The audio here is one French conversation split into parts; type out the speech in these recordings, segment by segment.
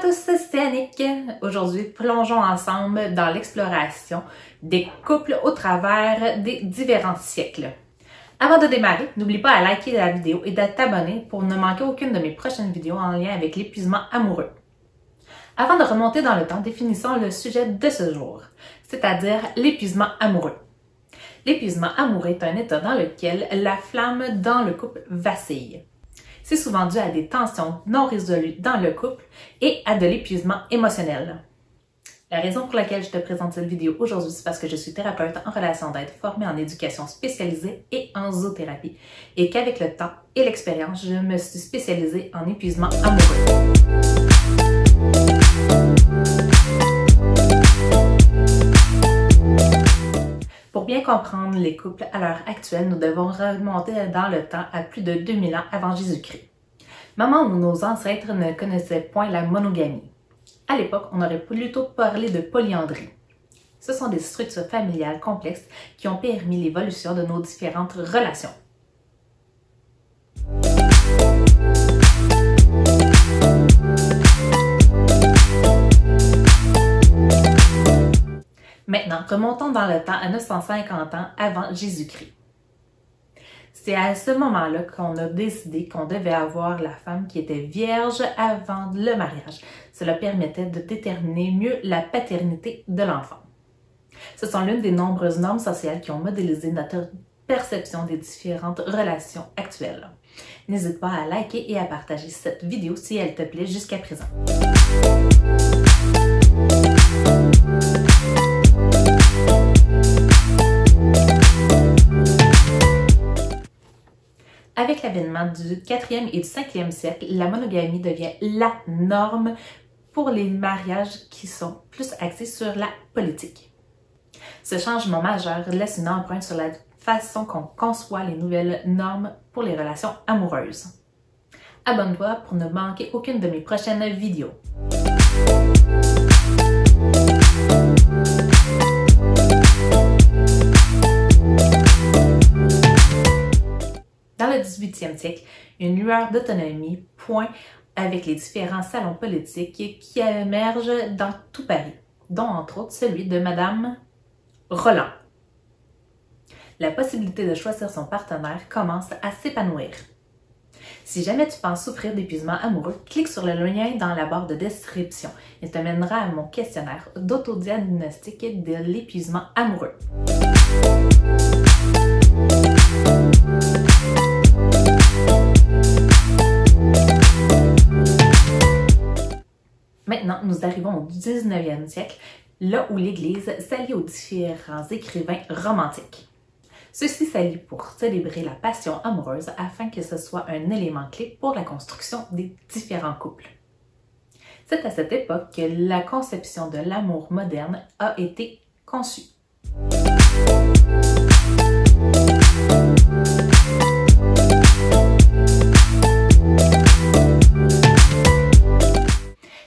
tous, c'est Annick. Aujourd'hui, plongeons ensemble dans l'exploration des couples au travers des différents siècles. Avant de démarrer, n'oublie pas à liker la vidéo et de t'abonner pour ne manquer aucune de mes prochaines vidéos en lien avec l'épuisement amoureux. Avant de remonter dans le temps, définissons le sujet de ce jour, c'est-à-dire l'épuisement amoureux. L'épuisement amoureux est un état dans lequel la flamme dans le couple vacille. C'est souvent dû à des tensions non résolues dans le couple et à de l'épuisement émotionnel. La raison pour laquelle je te présente cette vidéo aujourd'hui, c'est parce que je suis thérapeute en relation d'aide formée en éducation spécialisée et en zoothérapie et qu'avec le temps et l'expérience, je me suis spécialisée en épuisement amoureux. Pour bien comprendre les couples à l'heure actuelle, nous devons remonter dans le temps à plus de 2000 ans avant Jésus-Christ, moment où nos ancêtres ne connaissaient point la monogamie. À l'époque, on aurait plutôt parlé de polyandrie. Ce sont des structures familiales complexes qui ont permis l'évolution de nos différentes relations. Maintenant, remontons dans le temps à 950 ans avant Jésus-Christ. C'est à ce moment-là qu'on a décidé qu'on devait avoir la femme qui était vierge avant le mariage. Cela permettait de déterminer mieux la paternité de l'enfant. Ce sont l'une des nombreuses normes sociales qui ont modélisé notre perception des différentes relations actuelles. N'hésite pas à liker et à partager cette vidéo si elle te plaît jusqu'à présent. Avec l'avènement du 4e et du 5e siècle, la monogamie devient la norme pour les mariages qui sont plus axés sur la politique. Ce changement majeur laisse une empreinte sur la façon qu'on conçoit les nouvelles normes pour les relations amoureuses. Abonne-toi pour ne manquer aucune de mes prochaines vidéos. Dans le 18e siècle, une lueur d'autonomie pointe avec les différents salons politiques qui émergent dans tout Paris, dont entre autres celui de Madame Roland. La possibilité de choisir son partenaire commence à s'épanouir. Si jamais tu penses souffrir d'épuisement amoureux, clique sur le lien dans la barre de description et te mènera à mon questionnaire d'autodiagnostic de l'épuisement amoureux. Maintenant, nous arrivons au 19e siècle, là où l'Église s'allie aux différents écrivains romantiques. Ceux-ci s'allient pour célébrer la passion amoureuse afin que ce soit un élément clé pour la construction des différents couples. C'est à cette époque que la conception de l'amour moderne a été conçue.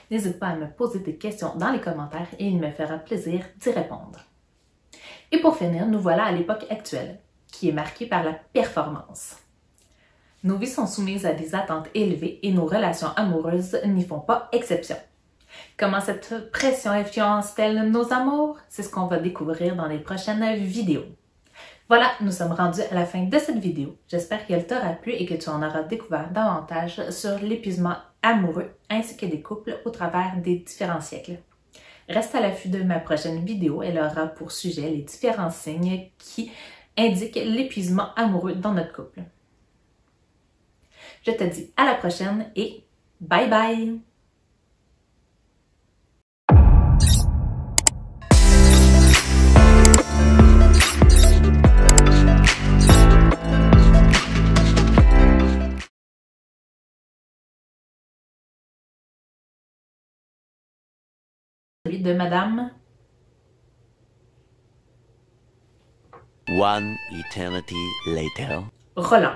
N'hésite pas à me poser des questions dans les commentaires et il me fera plaisir d'y répondre. Et pour finir, nous voilà à l'époque actuelle, qui est marquée par la performance. Nos vies sont soumises à des attentes élevées et nos relations amoureuses n'y font pas exception. Comment cette pression influence-t-elle nos amours? C'est ce qu'on va découvrir dans les prochaines vidéos. Voilà, nous sommes rendus à la fin de cette vidéo. J'espère qu'elle t'aura plu et que tu en auras découvert davantage sur l'épuisement amoureux ainsi que des couples au travers des différents siècles. Reste à l'affût de ma prochaine vidéo, elle aura pour sujet les différents signes qui indiquent l'épuisement amoureux dans notre couple. Je te dis à la prochaine et bye bye! De Madame One eternity later. Roland.